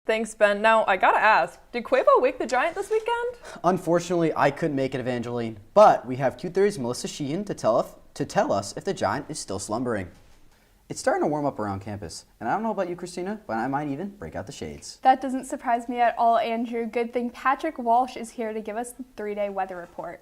Thanks, Ben. Now, I gotta ask, did Quavo wake the giant this weekend? Unfortunately, I couldn't make it, Evangeline, but we have Q30's Melissa Sheehan to tell us if the giant is still slumbering. It's starting to warm up around campus, and I don't know about you, Christina, but I might even break out the shades. That doesn't surprise me at all, Andrew. Good thing Patrick Walsh is here to give us the 3-day weather report.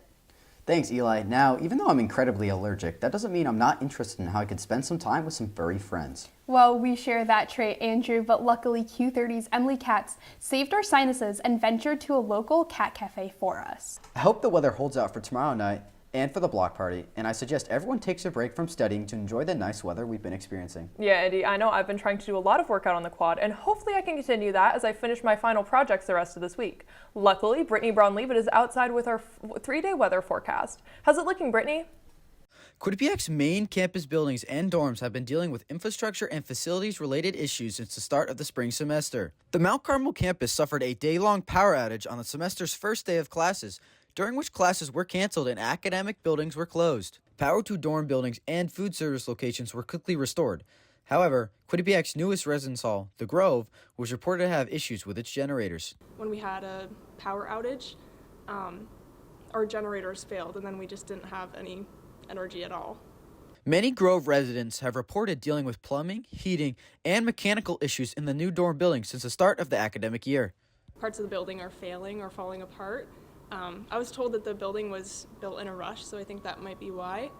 Thanks, Eli. Now, even though I'm incredibly allergic, that doesn't mean I'm not interested in how I could spend some time with some furry friends. Well, we share that trait, Andrew, but luckily Q30's Emily Katz saved our sinuses and ventured to a local cat cafe for us. I hope the weather holds out for tomorrow night and for the block party, and I suggest everyone takes a break from studying to enjoy the nice weather we've been experiencing. Yeah, Eddie, I know I've been trying to do a lot of workout on the quad, and hopefully I can continue that as I finish my final projects the rest of this week. Luckily, Brittany Brown-Leavitt is outside with our 3-day weather forecast. How's it looking, Brittany? Quinnipiac's main campus buildings and dorms have been dealing with infrastructure and facilities-related issues since the start of the spring semester. The Mount Carmel campus suffered a day-long power outage on the semester's first day of classes, during which classes were canceled and academic buildings were closed. Power to dorm buildings and food service locations were quickly restored. However, Quinnipiac's newest residence hall, The Grove, was reported to have issues with its generators. When we had a power outage, our generators failed, and then we just didn't have any energy at all. Many Grove residents have reported dealing with plumbing, heating, and mechanical issues in the new dorm building since the start of the academic year. Parts of the building are failing or falling apart. I was told that the building was built in a rush, so I think that might be why.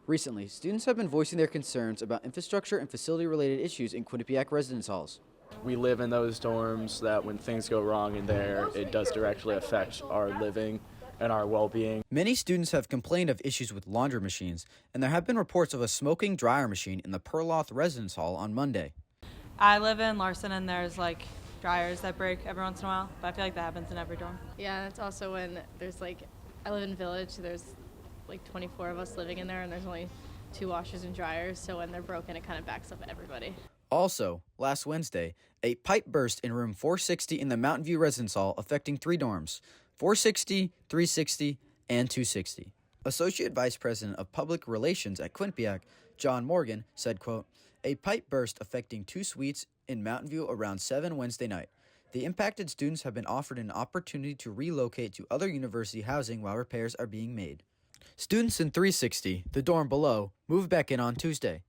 Recently, students have been voicing their concerns about infrastructure and facility-related issues in Quinnipiac residence halls. We live in those dorms that when things go wrong in there, it does directly affect our living and our well-being. Many students have complained of issues with laundry machines, and there have been reports of a smoking dryer machine in the Perloth residence hall on Monday. I live in Larson, and there's dryers that break every once in a while, but I feel like that happens in every dorm. Yeah, it's also when there's I live in Village, so there's 24 of us living in there, and there's only 2 washers and dryers, so when they're broken, it kind of backs up everybody. Also, last Wednesday, a pipe burst in room 460 in the Mountain View residence hall, affecting 3 dorms, 460, 360, and 260. Associate Vice President of Public Relations at Quinnipiac, John Morgan, said, quote, "A pipe burst affecting 2 suites in Mountain View around 7 Wednesday night. The impacted students have been offered an opportunity to relocate to other university housing while repairs are being made." Students in 360, the dorm below, moved back in on Tuesday.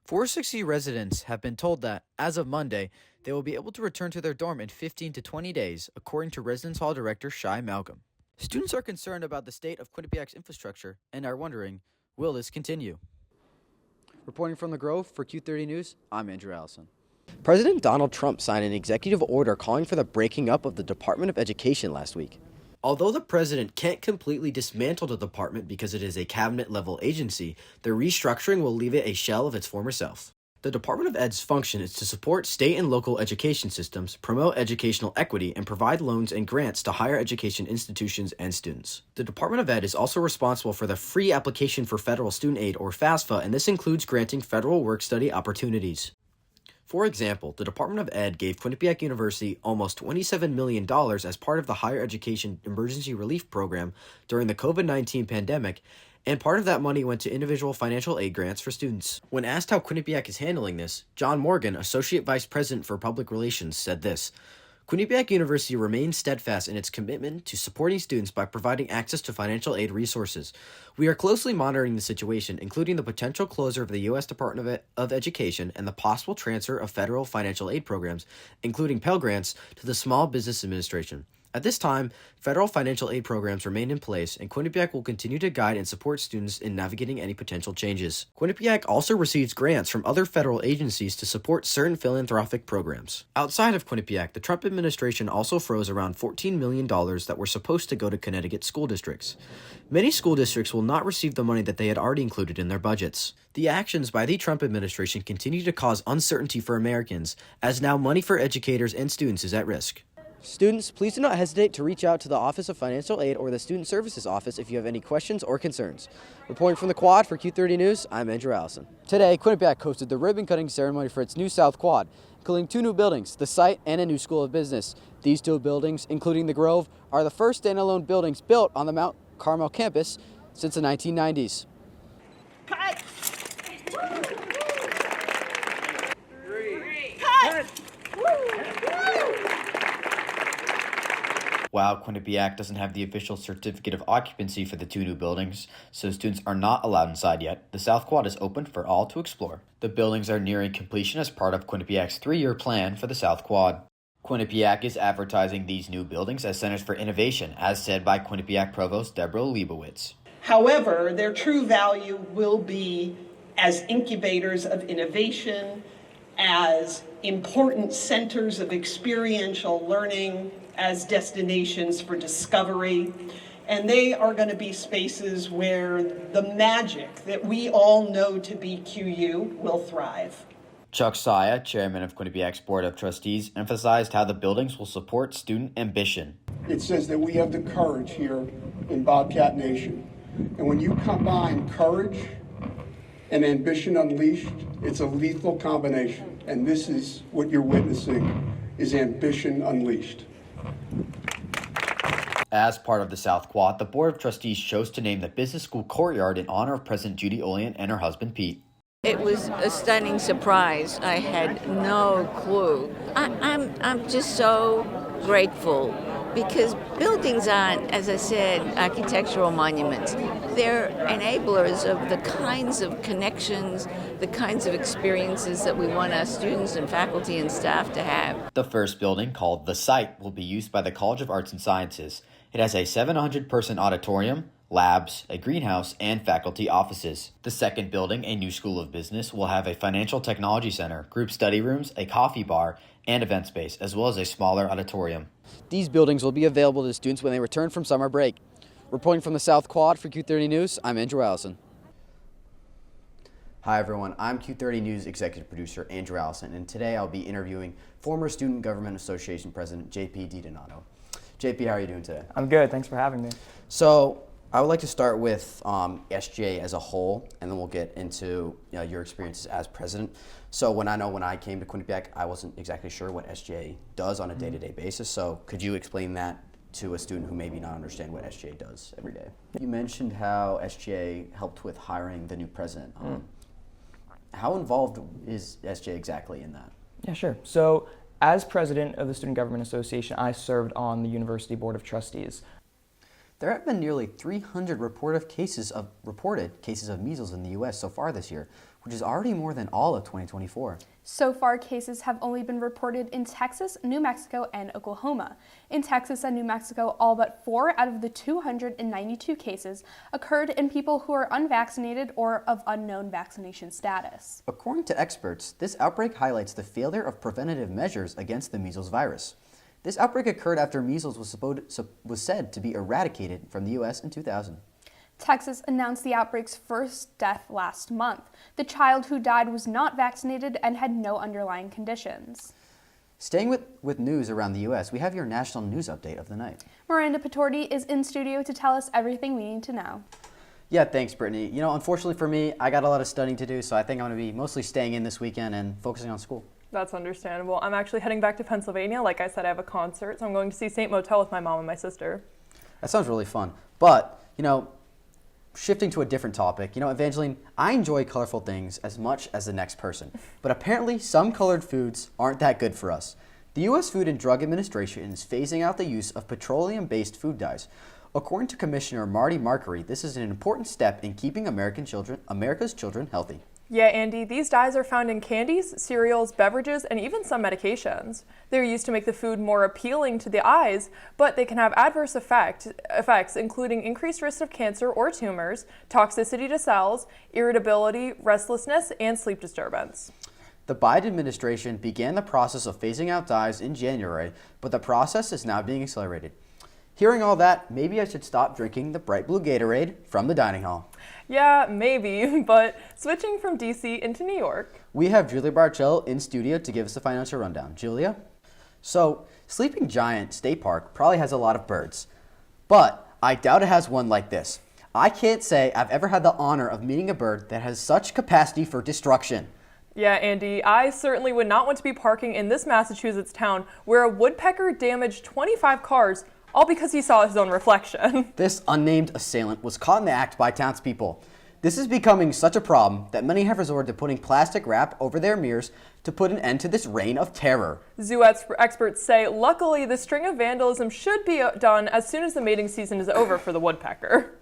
460 residents have been told that, as of Monday, they will be able to return to their dorm in 15 to 20 days, according to Residence Hall Director Shai Malcolm. Students are concerned about the state of Quinnipiac's infrastructure and are wondering, will this continue? Reporting from the Grove for Q30 News, I'm Andrew Allison. President Donald Trump signed an executive order calling for the breaking up of the Department of Education last week. Although the president can't completely dismantle the department because it is a cabinet-level agency, the restructuring will leave it a shell of its former self. The Department of Ed's function is to support state and local education systems, promote educational equity, and provide loans and grants to higher education institutions and students. The Department of Ed is also responsible for the free application for federal student aid, or FAFSA, and this includes granting federal work-study opportunities. For example, the Department of Ed gave Quinnipiac University almost $27 million as part of the Higher Education Emergency Relief Program during the COVID-19 pandemic, and part of that money went to individual financial aid grants for students. When asked how Quinnipiac is handling this, John Morgan, Associate Vice President for Public Relations, said this: "Quinnipiac University remains steadfast in its commitment to supporting students by providing access to financial aid resources. We are closely monitoring the situation, including the potential closure of the U.S. Department of Education and the possible transfer of federal financial aid programs, including Pell Grants, to the Small Business Administration. At this time, federal financial aid programs remain in place, and Quinnipiac will continue to guide and support students in navigating any potential changes." Quinnipiac also receives grants from other federal agencies to support certain philanthropic programs. Outside of Quinnipiac, the Trump administration also froze around $14 million that were supposed to go to Connecticut school districts. Many school districts will not receive the money that they had already included in their budgets. The actions by the Trump administration continue to cause uncertainty for Americans, as now money for educators and students is at risk. Students, please do not hesitate to reach out to the Office of Financial Aid or the Student Services Office if you have any questions or concerns. Reporting from the Quad for Q30 News, I'm Andrew Allison. Today, Quinnipiac hosted the ribbon-cutting ceremony for its new South Quad, including 2 new buildings, the site and a new school of business. These 2 buildings, including the Grove, are the first standalone buildings built on the Mount Carmel campus since the 1990s. Cut! Cut! While Quinnipiac doesn't have the official certificate of occupancy for the two new buildings, so students are not allowed inside yet, the South Quad is open for all to explore. The buildings are nearing completion as part of Quinnipiac's 3-year plan for the South Quad. Quinnipiac is advertising these new buildings as centers for innovation, as said by Quinnipiac Provost Deborah Leibowitz. However, their true value will be as incubators of innovation, as important centers of experiential learning, as destinations for discovery. And they are going to be spaces where the magic that we all know to be QU will thrive. Chuck Saya, chairman of Quinnipiac's Board of Trustees, emphasized how the buildings will support student ambition. It says that we have the courage here in Bobcat Nation. And when you combine courage and ambition unleashed, it's a lethal combination. And this is what you're witnessing, is ambition unleashed. As part of the South Quad, the Board of Trustees chose to name the Business School Courtyard in honor of President Judy Olian and her husband Pete. It was a stunning surprise. I had no clue. I'm just so grateful because buildings aren't, as I said, architectural monuments. They're enablers of the kinds of connections, the kinds of experiences that we want our students and faculty and staff to have. The first building, called The Site, will be used by the College of Arts and Sciences. It has a 700-person auditorium, labs, a greenhouse, and faculty offices. The second building, a new school of business, will have a financial technology center, group study rooms, a coffee bar, and event space, as well as a smaller auditorium. These buildings will be available to students when they return from summer break. Reporting from the South Quad for Q30 News, I'm Andrew Allison. Hi everyone, I'm Q30 News executive producer Andrew Allison, and today I'll be interviewing former Student Government Association President JP DiDonato. JP, how are you doing today? I'm good, thanks for having me. So, I would like to start with SGA as a whole, and then we'll get into your experiences as president. So when I came to Quinnipiac, I wasn't exactly sure what SGA does on a day-to-day basis. So could you explain that to a student who maybe not understand what SGA does every day? You mentioned how SGA helped with hiring the new president. How involved is SGA exactly in that? Yeah, sure. So as president of the Student Government Association, I served on the University Board of Trustees. There have been nearly 300 reported cases of measles in the U.S. so far this year, which is already more than all of 2024. So far, cases have only been reported in Texas, New Mexico, and Oklahoma. In Texas and New Mexico, all but 4 out of the 292 cases occurred in people who are unvaccinated or of unknown vaccination status. According to experts, this outbreak highlights the failure of preventative measures against the measles virus. This outbreak occurred after measles was said to be eradicated from the U.S. in 2000. Texas announced the outbreak's first death last month. The child who died was not vaccinated and had no underlying conditions. Staying with news around the U.S., we have your national news update of the night. Miranda Patorti is in studio to tell us everything we need to know. Yeah, thanks, Brittany. Unfortunately for me, I got a lot of studying to do, so I think I'm going to be mostly staying in this weekend and focusing on school. That's understandable. I'm actually heading back to Pennsylvania. Like I said, I have a concert, so I'm going to see Saint Motel with my mom and my sister. That sounds really fun. But, shifting to a different topic, Evangeline, I enjoy colorful things as much as the next person. But apparently, some colored foods aren't that good for us. The U.S. Food and Drug Administration is phasing out the use of petroleum-based food dyes. According to Commissioner Marty Markery, this is an important step in keeping America's children healthy. Yeah, Andy, these dyes are found in candies, cereals, beverages, and even some medications. They're used to make the food more appealing to the eyes, but they can have adverse effects, including increased risk of cancer or tumors, toxicity to cells, irritability, restlessness, and sleep disturbance. The Biden administration began the process of phasing out dyes in January, but the process is now being accelerated. Hearing all that, maybe I should stop drinking the bright blue Gatorade from the dining hall. Yeah, maybe, but switching from DC into New York. We have Julia Barchell in studio to give us a financial rundown. Julia? So, Sleeping Giant State Park probably has a lot of birds, but I doubt it has one like this. I can't say I've ever had the honor of meeting a bird that has such capacity for destruction. Yeah, Andy, I certainly would not want to be parking in this Massachusetts town where a woodpecker damaged 25 cars all because he saw his own reflection. This unnamed assailant was caught in the act by townspeople. This is becoming such a problem that many have resorted to putting plastic wrap over their mirrors to put an end to this reign of terror. Zoo experts say, luckily, the string of vandalism should be done as soon as the mating season is over for the woodpecker.